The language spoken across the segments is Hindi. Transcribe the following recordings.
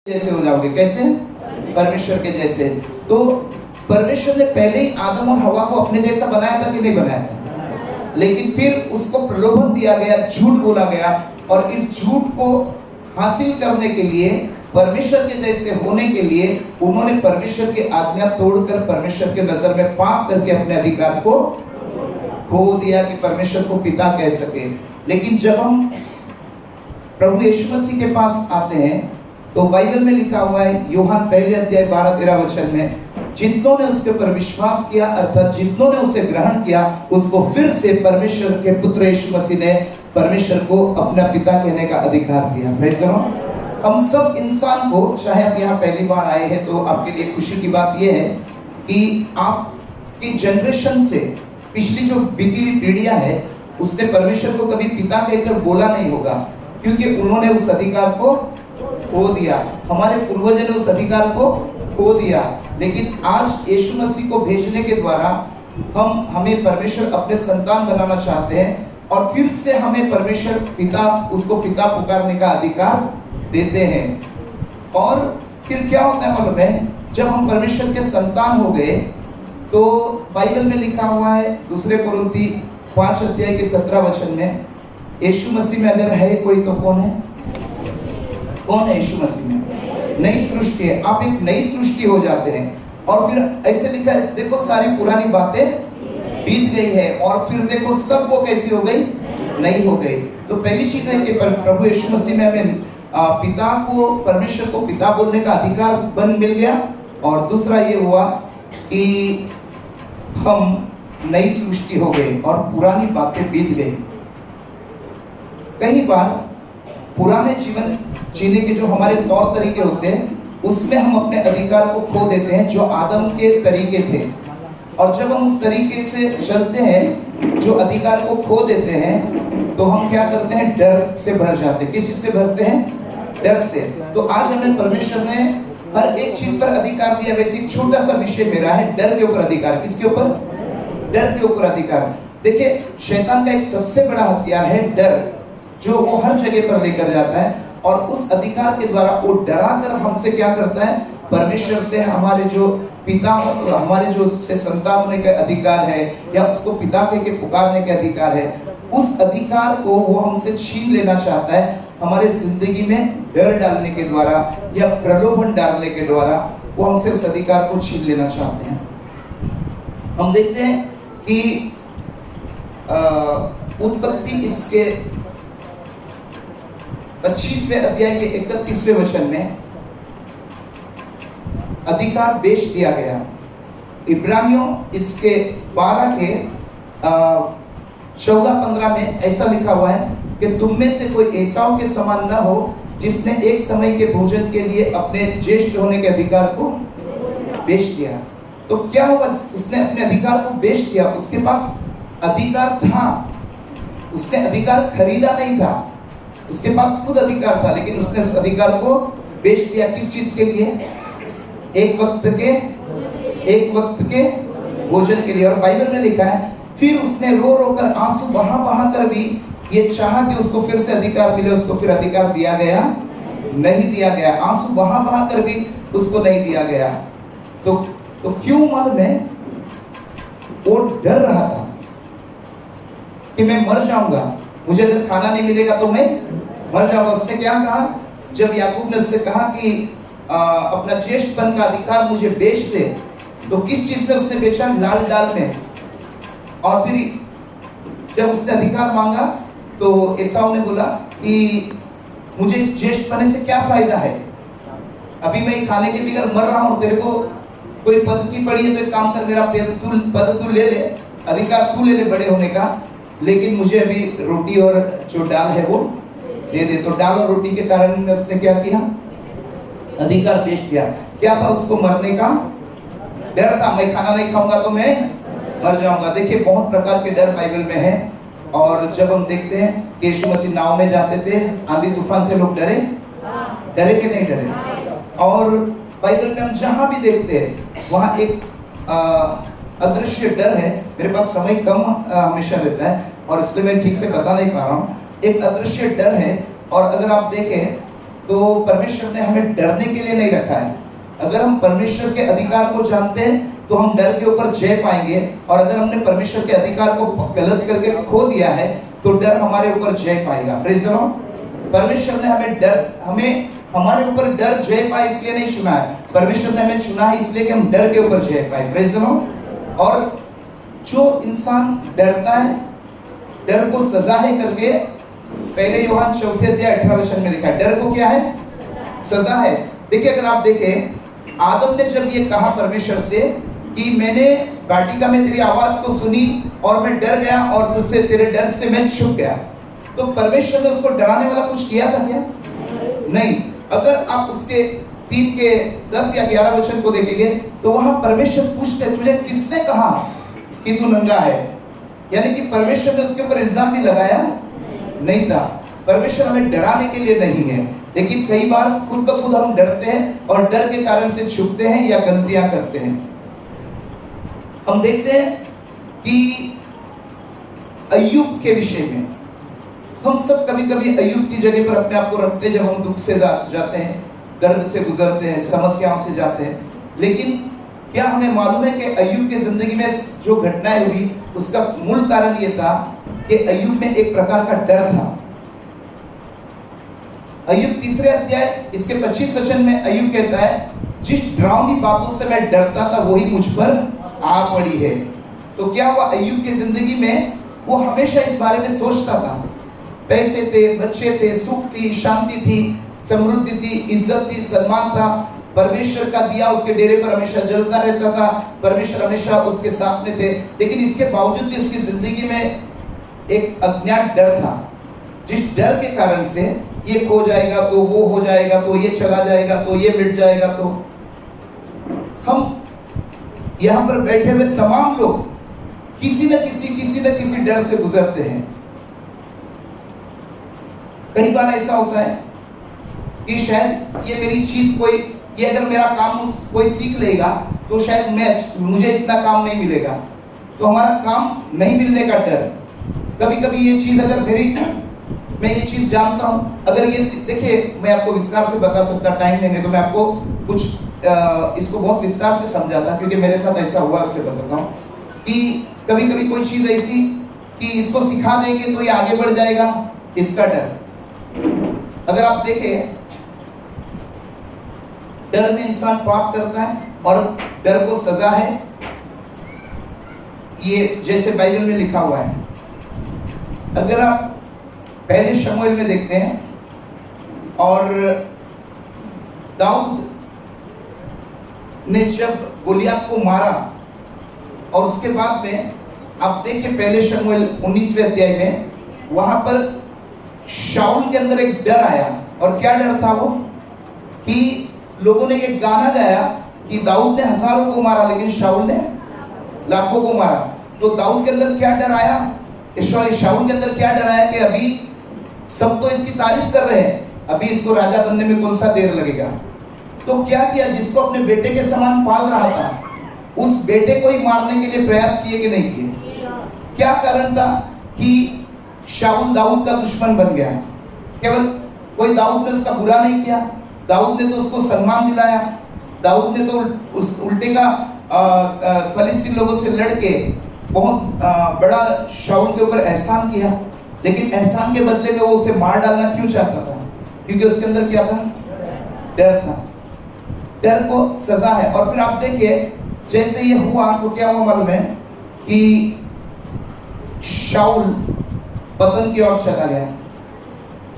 जैसे हो जाओगे। कैसे? परमेश्वर के जैसे। तो परमेश्वर ने पहले ही आदम और हवा को अपने जैसा बनाया था कि नहीं बनाया था? लेकिन फिर उसको प्रलोभन दिया गया, झूठ बोला गया, और इस झूठ को हासिल करने के लिए, परमेश्वर के जैसे होने के लिए, उन्होंने परमेश्वर की आज्ञा तोड़कर परमेश्वर के नजर में पाप करके अपने अधिकार को खो दिया कि परमेश्वर को पिता कह सके। लेकिन जब हम प्रभु यीशु मसीह के पास आते हैं तो बाइबल में लिखा हुआ है, यूहन्ना पहले अध्याय 12-13 वचन में, जितनों ने उसके ऊपर विश्वास किया, अर्थात जितनों ने उसे ग्रहण किया, उसको फिर से परमेश्वर के पुत्र यीशु मसीह ने परमेश्वर को अपना पिता कहने का अधिकार दिया। Praise the Lord. हम सब इंसान को, चाहे आप यहाँ पहली बार आए हैं तो आपके लिए खुशी की बात यह है कि आपकी जनरेशन से पिछली जो बीती हुई पीढ़ियां है, उसने परमेश्वर को कभी पिता कहकर बोला नहीं होगा, क्योंकि उन्होंने उस अधिकार को खो दिया। हमारे पूर्वजों ने उस अधिकार को खो दिया। लेकिन आज यीशु मसीह को भेजने के द्वारा हमें परमेश्वर अपने संतान बनाना चाहते हैं, और फिर से हमें परमेश्वर पिता, उसको पिता पुकारने का अधिकार देते हैं। और फिर क्या होता है मालूम है? जब हम परमेश्वर के संतान हो गए तो बाइबल में लिखा हुआ है, दूसरे कोरिन्थी 5 अध्याय के 17 वचन में, यीशु मसीह में अगर है कोई तो कौन है? कौन है यीशु मसीह में? नई सृष्टि है। आप एक नई सृष्टि हो जाते हैं। और फिर ऐसे लिखा है, देखो सारी पुरानी बातें बीत गई है, और फिर देखो सब वो कैसी हो गई? नई हो गई। तो पहली चीज है कि प्रभु यीशु मसीह में हमें पिता को, परमेश्वर को पिता बोलने का अधिकार मिल गया। और दूसरा ये हुआ कि हम नई सृष्टि हो गए और पुरानी बातें बीत गई। कई बार पुराने जीवन जीने के जो हमारे तौर तरीके होते हैं, उसमें हम अपने अधिकार को खो देते हैं, जो आदम के तरीके थे। और जब हम उस तरीके से चलते हैं, जो अधिकार को खो देते हैं, तो हम क्या करते हैं? डर से भर जाते हैं। किस चीज से भरते हैं? डर से। तो आज हमें परमेश्वर ने हर एक चीज पर अधिकार दिया। वैसे एक छोटा सा विषय मेरा है, डर के ऊपर अधिकार। किसके ऊपर? डर के ऊपर अधिकार। देखिए, शैतान का एक सबसे बड़ा हथियार है डर, जो वो हर जगह पर लेकर जाता है। और उस अधिकार के द्वारा वो डरा कर हमसे क्या करता है? परमेश्वर से हमारे जो पिता, हमारे जो उससे संतान होने का अधिकार है, या उसको पिता कह के पुकारने के अधिकार है, उस अधिकार को वो हमसे छीन लेना चाहता है। हमारे जिंदगी में डर डालने के द्वारा या प्रलोभन डालने के द्वारा वो हमसे उस अधिकार को छीन लेना चाहते हैं। हम देखते हैं कि उत्पत्ति इसके 25वें अध्याय के 31वें वचन में अधिकार बेच दिया गया। इब्रानियों इसके 12 के 14-15 में ऐसा लिखा हुआ है कि तुम में से कोई एसाव के समान न हो, जिसने एक समय के भोजन के लिए अपने ज्येष्ठ होने के अधिकार को बेच दिया। तो क्या हुआ? उसने अपने अधिकार को बेच दिया। उसके पास अधिकार था, उसने अधिकार खरीदा नहीं था, उसके पास खुद अधिकार था, लेकिन उसने इस अधिकार को बेच दिया। किस चीज के लिए? एक वक्त के भोजन के लिए। और बाइबल में लिखा है, फिर उसने रो रो कर, आंसू बहा बहा कर भी ये चाहा कि उसको फिर से अधिकार मिले। उसको फिर अधिकार दिया गया? नहीं दिया गया। आंसू बहा बहा कर भी उसको नहीं दिया गया। तो क्यों? मालूम है? वो डर रहा था कि मैं मर जाऊंगा, मुझे अगर खाना नहीं मिलेगा तो मैं मर जाऊंगा। उसने क्या कहा? जब याकूब ने उससे कहा कि अपना ज्येष्ठपन का अधिकार मुझे बेच दे, तो किस चीज में उसने बेचा? लाल डाल में। और फिर जब उसने अधिकार मांगा तो एसाव ने बोला कि मुझे इस ज्येष्ठपने से क्या फायदा है? अभी मैं खाने के बगैर मर रहा हूं, तेरे को कोई पद की पड़ी है तो एक काम कर, मेरा पद तू ले ले, अधिकार तू ले ले बड़े होने का, लेकिन मुझे अभी रोटी और जो डाल है वो दे दे। तो डाल और रोटी के कारण में उसने क्या किया? अधिकार बेच दिया। क्या था? उसको मरने का डर था। मैं खाना नहीं खाऊंगा तो मैं मर जाऊंगा। देखिए, बहुत प्रकार के डर बाइबल में है। और जब हम देखते हैं कि यीशु मसीह नाव में जाते थे, आंधी तूफान से लोग डरे कि नहीं डरे? और बाइबल में हम जहां भी देखते हैं वहां एक अदृश्य डर है। मेरे पास समय कम हमेशा रहता है और इसलिए मैं ठीक से बता नहीं पा रहा हूँ। एक अदृश्य डर है। और अगर आप देखें तो परमेश्वर ने हमें डरने के लिए नहीं रखा है। अगर हम परमेश्वर के अधिकार को जानते हैं तो हम डर के ऊपर जय पाएंगे, और अगर हमने परमेश्वर के अधिकार को गलत करके खो दिया है तो डर हमारे ऊपर जय पाएगा। Praise the Lord. परमेश्वर ने हमें हमारे ऊपर डर जय पाए इसलिए नहीं चुना है, परमेश्वर ने हमें चुना है इसलिए कि हम डर के ऊपर जय पाए। Praise the Lord. और जो इंसान डरता है, डर को सजा है करके पहले यूहन्ना 4:18 में लिखा है। डर को क्या है? सजा है। देखिए, अगर आप देखें, आदम ने जब ये कहा परमेश्वर से कि मैंने वाटिका में तेरी आवाज को सुनी और मैं डर गया और तुझसे तेरे डर से मैं छुप गया, तो परमेश्वर ने उसको डराने वाला कुछ किया था क्या? नहीं। अगर आप उसके 3 के 10 या 11 वचन को देखेंगे तो वहां परमेश्वर पूछते, तुझे किसने कहा कि तू नंगा है? यानी कि परमेश्वर ने उसके ऊपर इल्जाम भी लगाया नहीं था। परमेश्वर हमें डराने के लिए नहीं है, लेकिन कई बार खुद ब खुद हम डरते हैं और डर के कारण से छुपते हैं या गलतियां करते हैं। हम देखते हैं कि अय्यूब के विषय में, हम सब कभी कभी अय्यूब की जगह पर अपने आप को रखते हैं जब हम दुख से जाते हैं, दर्द से गुजरते हैं, समस्याओं से जाते हैं। लेकिन क्या हमें मालूम है कि अय्यूब की जिंदगी में जो घटनाएं हुई उसका मूल कारण यह था कि अय्यूब में एक प्रकार का डर था। अय्यूब 3 अध्याय इसके 25 वचन में अय्यूब कहता है, जिस डरावनी बातों से मैं डरता था वही मुझ पर आ पड़ी है। तो क्या हुआ? अय्यूब की जिंदगी में वो हमेशा इस बारे में सोचता था। पैसे थे, बच्चे थे, सुख थी, शांति थी, समृद्धि थी, इज्जत थी, सम्मान था, परमेश्वर का दिया उसके डेरे पर हमेशा जलता रहता था, परमेश्वर हमेशा उसके साथ में थे। लेकिन इसके बावजूद भी उसकी जिंदगी में एक अज्ञात डर था, जिस डर के कारण से ये खो जाएगा तो वो हो जाएगा, तो ये चला जाएगा तो ये मिट जाएगा। तो हम यहाँ पर बैठे हुए तमाम लोग किसी न किसी डर से गुजरते हैं। कई बार ऐसा होता है कि शायद ये मेरी चीज ये अगर मेरा काम कोई सीख लेगा तो शायद मुझे इतना काम नहीं मिलेगा, तो हमारा काम नहीं मिलने का डर। कभी कभी ये चीज अगर मैं ये चीज जानता हूं, अगर ये देखिए, मैं आपको विस्तार से बता सकता, टाइम देंगे तो मैं आपको कुछ इसको बहुत विस्तार से समझाता, क्योंकि मेरे साथ ऐसा हुआ, इसलिए बताता हूं कि कभी कभी कोई चीज ऐसी कि इसको सिखा देंगे तो ये आगे बढ़ जाएगा, इसका डर। अगर आप देखें, डर में इंसान पाप करता है और डर को सजा है, ये जैसे बाइबल में लिखा हुआ है। अगर आप पहले शमूएल में देखते हैं, और दाऊद ने जब गोलियत को मारा, और उसके बाद में आप देखिए पहले शमूएल 19वें अध्याय में, वहां पर शाऊल के अंदर एक डर आया। और क्या डर था वो? कि लोगों ने ये गाना गाया कि दाऊद ने हजारों को मारा लेकिन शाऊल ने लाखों को मारा। तो दाऊद के अंदर क्या डर आया, शाऊल के अंदर क्या डर आया कि अभी सब तो इसकी तारीफ कर रहे हैं, अभी इसको राजा बनने में कौन सा देर लगेगा। तो क्या किया, जिसको अपने बेटे के समान पाल रहा था, उस बेटे को ही मारने के लिए प्रयास किए कि नहीं किए? क्या कारण था कि शाऊल दाऊद का दुश्मन बन गया? केवल कोई दाऊद ने उसका बुरा नहीं किया, दाऊद ने तो उसको सम्मान दिलाया, दाऊद ने तो उस उल्टे का फलिस्तीन लोगों से लड़के बहुत बड़ा शाऊल के ऊपर एहसान किया। लेकिन एहसान के बदले में वो उसे मार डालना क्यों चाहता था? क्योंकि उसके अंदर क्या था? डर था। डर को सजा है। और फिर आप देखिए, जैसे ये हुआ तो क्या हुआ मालूम है कि शाऊल पतन की ओर चला गया।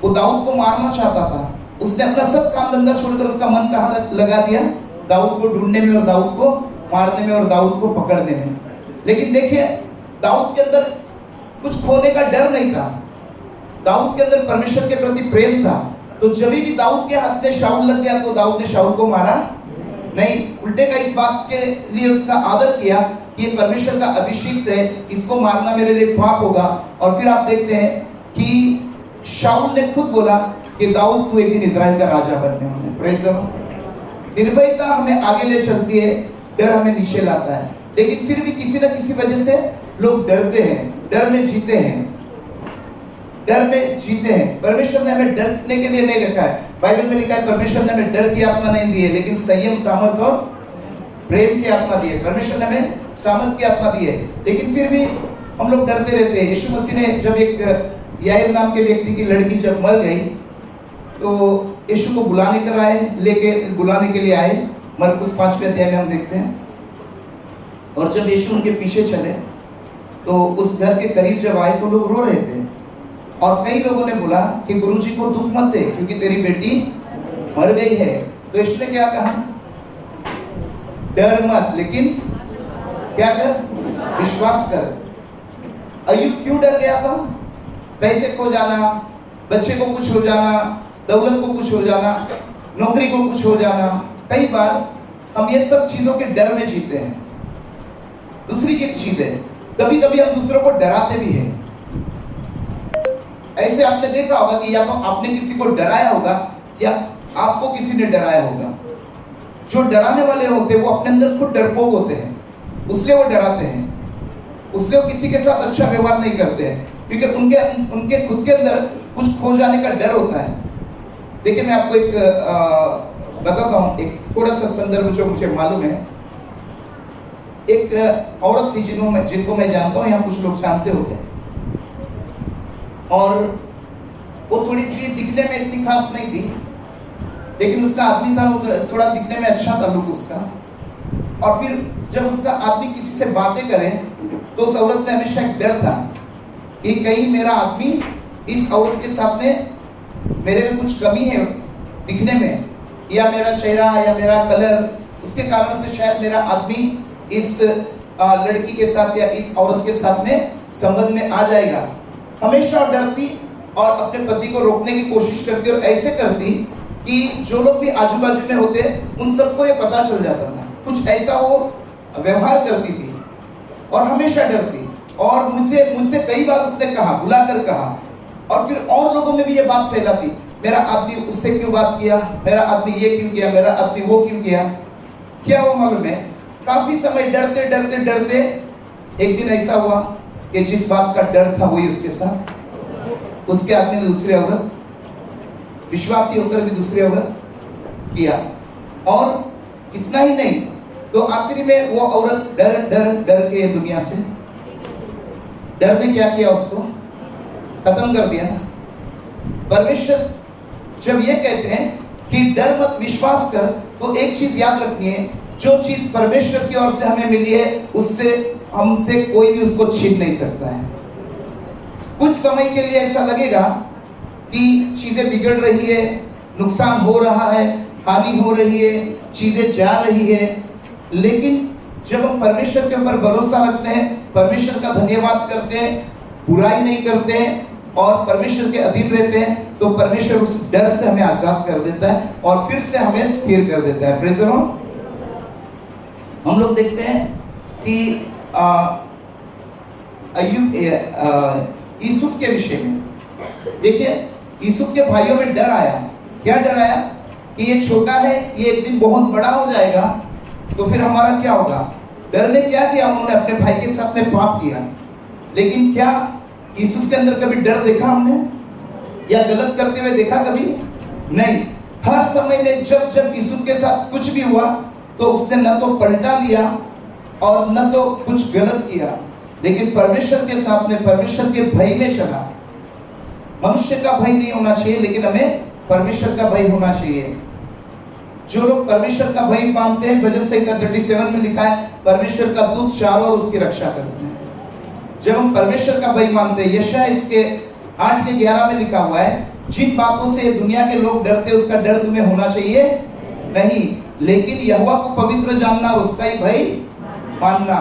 वो दाऊद को मारना चाहता था, उसने अपना सब काम धंधा छोड़कर उसका मन कहाँ लगा दिया? दाऊद को ढूंढने में और दाऊद को मारने में और दाऊद को पकड़ने में। लेकिन देखिए, दाऊद के अंदर कुछ खोने का डर नहीं था, दाऊद के अंदर परमेश्वर के प्रति प्रेम था। तो जब भी दाऊद के हाथ में शाऊल लग गया तो दाऊद ने शाऊल को मारा नहीं, उल्टे का इस बात के लिए उसका आदर किया कि ये परमेश्वर का अभिषेक है, इसको मारना मेरे लिए पाप होगा। और फिर आप देखते हैं कि शाऊल ने खुद बोला कि दाऊद तू एक दिन इजराइल का राजा बनने वाला है। Praise the Lord. निर्भयता हमें आगे ले चलती है, डर हमें नीचे लाता है। लेकिन फिर भी किसी न किसी वजह से लोग डरते हैं, डर में जीते हैं। डर में जीते हैं। परमेश्वर ने हमें डरने के लिए नहीं रखा है। बाइबल में लिखा है परमेश्वर ने हमें डर की आत्मा नहीं दी है, लेकिन संयम, सामर्थ और प्रेम की आत्मा दी है। परमेश्वर ने हमें सामर्थ की आत्मा दी है, लेकिन फिर भी हम लोग डरते रहते हैं। यीशु मसीह ने जब एक याईर नाम के व्यक्ति की लड़की जब मर गई तो यीशु को बुलाने के लिए आए। मरकुस 5वें अध्याय में हम देखते हैं। और जब यीशु उनके पीछे चले तो उस घर के करीब जब आए तो लोग रो रहे थे, और कई लोगों ने बोला कि गुरुजी को दुख मत दे क्योंकि तेरी बेटी मर गई है। तो यीशु ने क्या कहा? डर मत, लेकिन क्या कर? विश्वास कर। अय्यूब क्यों डर गया था? पैसे खो जाना, बच्चे को कुछ हो जाना, दौलत को कुछ हो जाना, नौकरी को कुछ हो जाना। कई बार हम ये सब चीजों के डर में जीते हैं। दूसरी एक चीज है, कभी कभी हम दूसरों को डराते भी हैं। ऐसे आपने देखा होगा कि या तो आपने किसी को डराया होगा या आपको किसी ने डराया होगा। जो डराने वाले होते हैं वो अपने अंदर खुद डरपोक होते हैं, इसलिए वो डराते हैं, इसलिए वो किसी के साथ अच्छा व्यवहार नहीं करते हैं, क्योंकि उनके खुद के अंदर कुछ खो जाने का डर होता है। देखिए मैं आपको एक बताता हूँ, एक थोड़ा सा संदर्भ जो मुझे मालूम है। एक औरत थी जिनको मैं जानता हूँ, यहाँ कुछ लोग जानते होंगे, और वो थोड़ी सी दिखने में इतनी खास नहीं थी, लेकिन उसका आदमी था वो थोड़ा दिखने में अच्छा था लुक उसका। और फिर जब उसका आदमी किसी से बातें करे तो उस औरत में हमेशा एक डर था कि कहीं मेरा आदमी इस औरत के साथ में मेरे में कुछ कमी है दिखने में, या मेरा चेहरा या मेरा कलर, उसके कारण से शायद मेरा आदमी इस लड़की के साथ या इस औरत के साथ में संबंध में आ जाएगा। हमेशा डरती और अपने पति को रोकने की कोशिश करती, और ऐसे करती कि जो लोग भी आजू बाजू में होते उन सबको ये पता चल जाता था। कुछ ऐसा वो व्यवहार करती थी और हमेशा डरती। और मुझसे कई बार उसने कहा, बुलाकर कहा, और फिर और लोगों में भी ये बात फैलाती, मेरा आदमी उससे क्यों बात किया, मेरा आदमी ये क्यों किया, मेरा आदमी वो क्यों किया। क्या वो मालूम है, काफी समय डरते डरते डरते एक दिन ऐसा हुआ कि जिस बात का डर था वही उसके साथ, उसके आदमी ने दूसरी औरत, विश्वासी होकर भी दूसरी औरत किया। और इतना ही नहीं, तो आखिरी में वो औरत डर डर डर के दुनिया से, डर ने क्या किया, उसको खत्म कर दिया ना। परमेश्वर जब ये कहते हैं कि डर मत, विश्वास कर, तो एक चीज याद रखनी है, जो चीज परमेश्वर की ओर से हमें मिली है उससे हमसे कोई भी उसको छीन नहीं सकता है। कुछ समय के लिए ऐसा लगेगा कि चीजें बिगड़ रही है, नुकसान हो रहा है, हानि हो रही है, चीजें जा रही है, लेकिन जब हम परमेश्वर के ऊपर भरोसा रखते हैं, परमेश्वर का धन्यवाद करते हैं, बुराई नहीं करते हैं और परमेश्वर के अधीन रहते हैं, तो परमेश्वर उस डर से हमें आजाद कर देता है और फिर से हमें स्थिर कर देता है। Praise the Lord. हम लोग देखते हैं कि यूसुफ के विषय में देखिए, यूसुफ के भाइयों में डर आया। क्या डर आया कि ये छोटा है, ये एक दिन बहुत बड़ा हो जाएगा तो फिर हमारा क्या होगा। डर ने क्या किया, उन्होंने अपने भाई के साथ में पाप किया। लेकिन क्या यूसुफ के अंदर कभी डर देखा हमने, या गलत करते हुए देखा कभी? नहीं। हर समय में जब जब यूसुफ के साथ कुछ भी हुआ तो उसने न तो पलटा लिया और न तो कुछ गलत किया, लेकिन परमेश्वर के साथ में, परमेश्वर के भय में चला। मनुष्य का भय नहीं होना चाहिए, लेकिन हमें परमेश्वर का भय होना चाहिए। जो लोग परमेश्वर का भय मानते हैं, भजन संहिता 37 में लिखा है, परमेश्वर का दूत चारों ओर उसकी रक्षा करते हैं। जब हम परमेश्वर का भय मानते हैं, यशायाह इसके 8:11 में लिखा हुआ है, जिन बातों से दुनिया के लोग डरते उसका डर तुम्हें होना चाहिए नहीं, लेकिन यहोवा को पवित्र जानना और उसका ही भय मानना।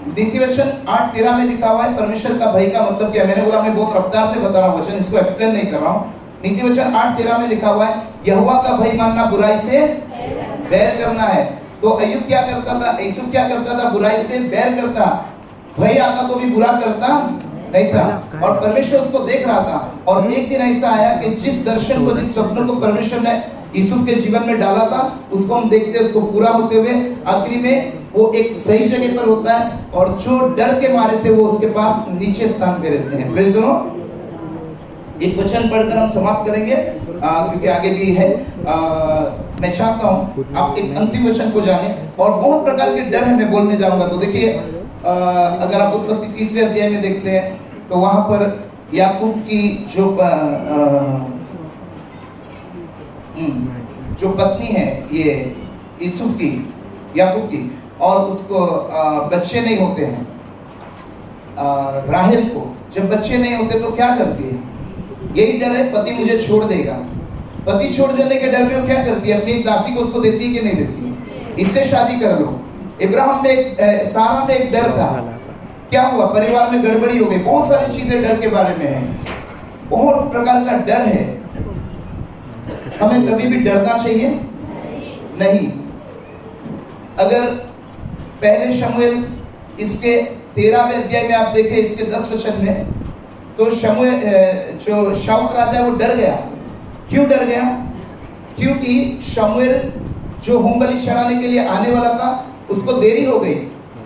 नीति वचन 8:13 में लिखा हुआ है, परमेश्वर का भय का मतलब क्या। मैंने बोला मैं बहुत रफ्तार से बता रहा हूँ वचन, इसको एक्सप्लेन नहीं कर रहा हूँ। नीति वचन 8:13 में लिखा हुआ है, यहोवा का भय मानना बुराई से बैर करना है। तो अय्यूब क्या करता था, यूसुफ क्या करता था, बुराई से बैर करता। भय आता तो भी बुरा करता नहीं था, और परमेश्वर उसको देख रहा था। और एक दिन ऐसा आया कि जिस दर्शन को, जिस स्वप्न को परमेश्वर ने यूसुफ के जीवन में डाला था, उसको हम देखते हैं, उसको पूरा होते हुए आखिरी में वो एक सही जगह पर होता है, और जो डर के मारे थे वो उसके पास नीचे स्थान पे रहते हैं। Praise the Lord. एक वचन पढ़कर हम समाप्त करेंगे क्योंकि आगे भी है। मैं चाहता हूँ आप एक अंतिम वचन को जाने और बहुत प्रकार के डर है मैं बोलने जाऊंगा। तो देखिए अगर आप उत्पत्ति 30वें अध्याय में देखते हैं तो वहां पर याकूब की जो पत्नी है ये यूसुफ की, याकूब की, और उसको बच्चे नहीं होते हैं। राहेल को जब बच्चे नहीं होते तो क्या करती है? यही डर है, पति मुझे छोड़ देगा। पति छोड़ देने के डर में वो क्या करती है? अपनी एक दासी को उसको देती है कि नहीं देती है? इससे शादी कर लो। इब्राहिम में सारा में एक डर था, क्या हुआ? परिवार में गड़बड़ी हो गई। बहुत सारी चीजें डर के बारे में है, बहुत प्रकार का डर है। हमें कभी भी डरना चाहिए नहीं। अगर पहले शमूएल इसके 13वें अध्याय में आप देखें, इसके 10 वचन में, तो शमूएल जो शाऊल राजा वो डर गया। क्यों डर गया? क्योंकि शमूएल जो होम बलि चढ़ाने के लिए आने वाला था उसको देरी हो गई।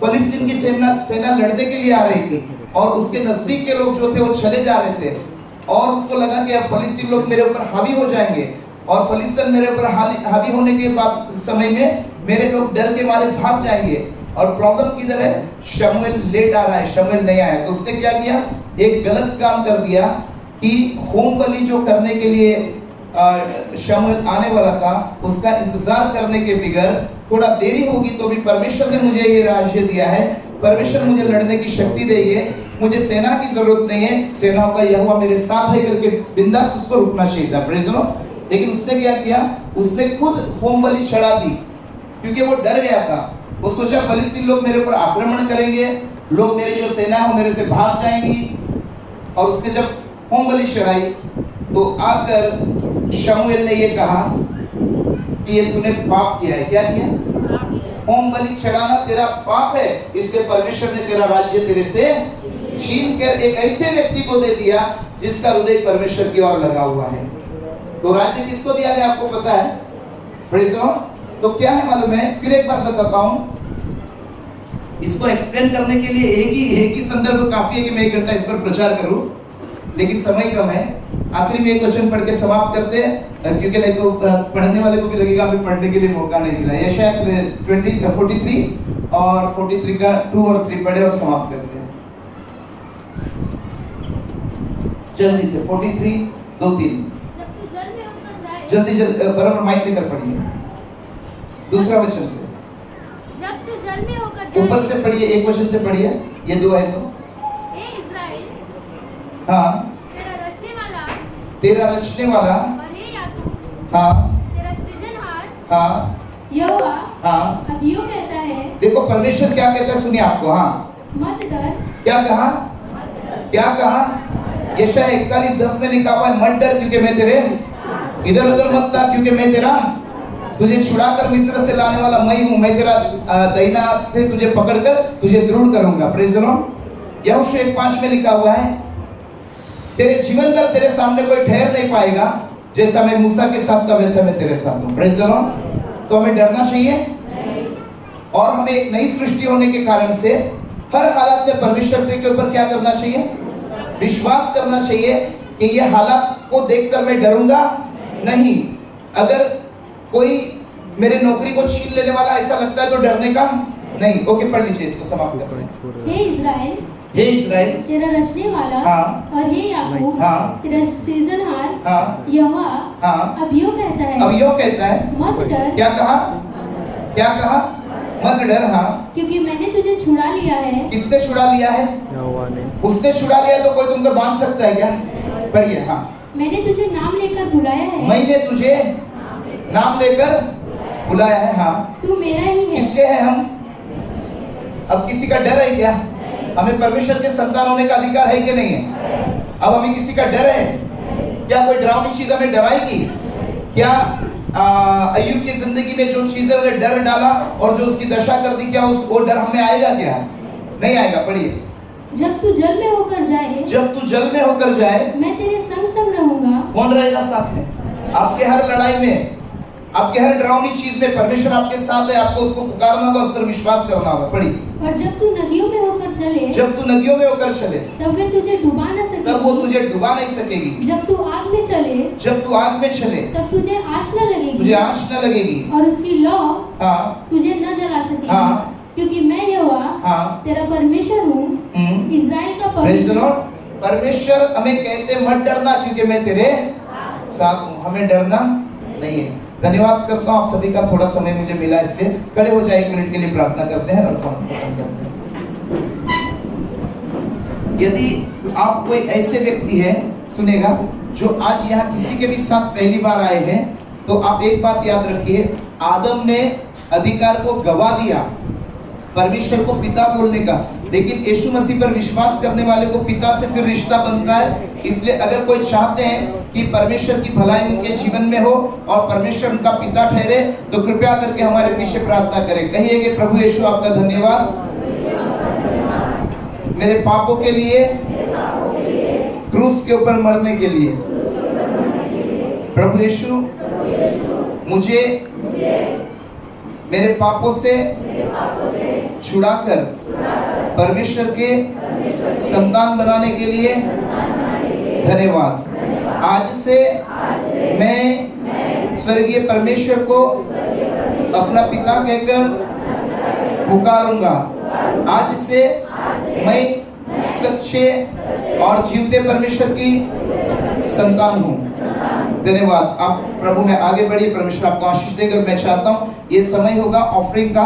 फिलिस्तीन की सेना लड़ने के लिए आ रही थी और उसके नजदीक के लोग जो थे वो चले जा रहे थे और उसको लगा कि अब फिलिस्तीन लोग मेरे ऊपर हावी हो जाएंगे और फिलिस्तीन मेरे ऊपर हावी होने के बाद समय में मेरे लोग डर के मारे भाग जाएंगे। और प्रॉब्लम किधर है? शमूएल लेट आ रहा है, शमूएल नहीं आया। तो उसने क्या किया? एक गलत काम कर दिया कि होम बलि जो करने के लिए शमूएल आने वाला था उसका इंतजार करने के बगैर थोड़ा देरी होगी तो भी परमेश्वर ने मुझे ये राज्य दिया है, परमेश्वर मुझे लड़ने की शक्ति देंगे, मुझे सेना की जरूरत नहीं है, सेनाओं का यहोवा मेरे साथ है करके बिंदास उसको रुकना चाहिए था। Praise Lord. लेकिन उसने क्या किया? उसने खुद होम बलि चढ़ा दी क्योंकि वो डर गया था। वो सोचा फिलिस्तीन लोग मेरे ऊपर आक्रमण करेंगे, लोग मेरी जो सेना है मेरे से भाग जाएंगी। और उसने जब होम बलि चढ़ाई तो आकर शमूएल ने ये कहा कि ये तूने पाप किया है। क्या किया? होम बलि चढ़ाना तेरा पाप है, इसलिए परमेश्वर ने तेरा राज्य तेरे से छीन कर एक ऐसे व्यक्ति को दे दिया जिसका हृदय परमेश्वर की ओर लगा हुआ है। तो राज्य किसको दिया गया आपको पता है? Praise Lord. तो क्या है मालूम है? फिर एक बार बताता हूं। इसको एक्सप्लेन करने के लिए एक ही संदर्भ काफी है कि मैं 1 घंटा इस पर प्रचार करूं, लेकिन समय कम है। आखिरी में एक वचन पढ़ के समाप्त करते हैं क्योंकि नहीं तो पढ़ने वाले को भी लगेगा अभी पढ़ने के लिए मौका नहीं मिला। ये शायद 43 और 43 का 2 और 3 पढ़े और समाप्त करते हैं जल्दी से। 43 2 3 जल्दी बराबर माइक लेकर पढ़िए। दूसरा वचन से, जब तू जल में होकर जाए, ऊपर से पढ़िए, एक वचन से पढ़िए, ये 2 है तो। हे इस्राएल, हाँ, तेरा रचने वाला और हे याकूब, हाँ, तेरा सृजनहार, हाँ, यहोवा, हाँ। अब यूं कहता है, देखो परमेश्वर क्या कहता है, सुनिए आपको। हाँ, मत डर। क्या कहा? क्या कहा? यशायाह 41:10 में लिखा हुआ है, मत डर क्योंकि मैं तेरे, इधर उधर मत ताक क्योंकि मैं तेरा, तुझे छुड़ाकर मिस्र से लाने वाला मैं हूं। मैं तेरा दाहिना हाथ से तुझे पकड़कर तुझे दृढ़ करूंगा। Praise the Lord. यहोशू 1:5 में लिखा हुआ है, तेरे जीवन भर तेरे सामने कोई ठहर नहीं पाएगा, जैसा मैं मूसा के साथ था वैसा मैं तेरे साथ हूं। Praise the Lord. तो हमें डरना चाहिए और हमें एक नई सृष्टि होने के कारण से हर हालत में परमेश्वर के ऊपर क्या करना चाहिए? विश्वास करना चाहिए कि ये हालात को देखकर मैं डरूंगा नहीं। अगर कोई मेरे नौकरी को छीन लेने वाला ऐसा लगता है तो डरने का नहीं। ओके, पढ़ लीजिए, इसको समाप्त करते हैं। हे इस्राएल, हे इस्राएल, तेरा रचने वाला, हाँ, और हे याकूब, हाँ, तेरा सृजनहार, हाँ, यहोवा, हाँ, अब यूं कहता है, अब यूं कहता है, मत डर। क्या कहा? क्या कहा? मत डर। हाँ, क्योंकि मैंने तुझे छुड़ा लिया है। किसने छुड़ा लिया है? उसने छुड़ा लिया तो कोई तुमको बांध सकता है क्या? पढ़िए। हाँ, मैंने तुझे नाम लेकर बुलाया है। मैंने तुझे नाम लेकर बुलाया है। हाँ, तू मेरा ही है। किसके हैं हम? अब किसी का डर है क्या? हमें परमेश्वर के संतान होने का अधिकार है कि नहीं है? अब हमें किसी का डर है क्या? कोई डरावनी चीज हमें डराएगी क्या? अय्यूब की जिंदगी में जो चीजें उन्हें डर डाला और जो उसकी दशा कर दी, क्या वो डर हमें आएगा क्या? नहीं आएगा। पढ़िए। जब तू जल में होकर जाए, जब तू जल में होकर जाए, मैं तेरे संग संग रहूंगा। कौन रहेगा साथ में? आपके हर लड़ाई में, आपके हर डरावनी चीज में परमेश्वर आपके साथ है। आपको उसको पुकारना होगा, उस पर विश्वास करना होगा। पढ़िए। और जब तू नदियों में होकर चले जब तू नदियों में होकर चले तब वे तुझे डुबा न तब वो सकेगी। तुझे डुबा नहीं सकेगी। जब तू आग में चले जब तू आग में चले तब तुझे आँच न लगेगी तुझे आँच न लगेगी। और उसकी लौ हाँ तुझे न जला सकेगी। हाँ। क्योंकि मैं यहोवा हाँ। तेरा परमेश्वर हूँ, इस्राएल का Praise the पवित्र। Lord। परमेश्वर हमें कहते मत डरना क्योंकि मैं तेरे साथ हूँ, हमें डरना नहीं है। धन्यवाद करता हूँ आप सभी का, थोड़ा समय मुझे मिला इसलिए। खड़े हो जाए, 1 मिनट के लिए प्रार्थना करते हैं और खत्म करते हैं। यदि आप कोई ऐसे व्यक्ति है सुनेगा जो आज यहाँ किसी के भी साथ पहली बार आए हैं, तो आप एक बात याद रखिए, आदम ने अधिकार को गवा दिया परमेश्वर को पिता बोलने का, लेकिन यीशु मसीह पर विश्वास करने वाले को पिता से फिर रिश्ता बनता है। इसलिए अगर कोई चाहते हैं कि परमेश्वर की भलाई उनके जीवन में हो और परमेश्वर उनका पिता ठहरे, तो कृपया करके हमारे पीछे प्रार्थना करें। कहिए कि प्रभु यीशु आपका धन्यवाद मेरे पापों के लिए, क्रूस के ऊपर मरने के लिए। प्रभु यीशु मुझे मेरे पापों से छुड़ाकर परमेश्वर के संतान बनाने के लिए धन्यवाद। आज से मैं स्वर्गीय परमेश्वर को अपना पिता कहकर पुकारूंगा। आज से मैं सच्चे और जीवते परमेश्वर की संतान हूँ। धन्यवाद। आप प्रभु में आगे बढ़िए, परमेश्वर आपको आशीष देगा। मैं चाहता हूँ ये समय होगा ऑफरिंग का,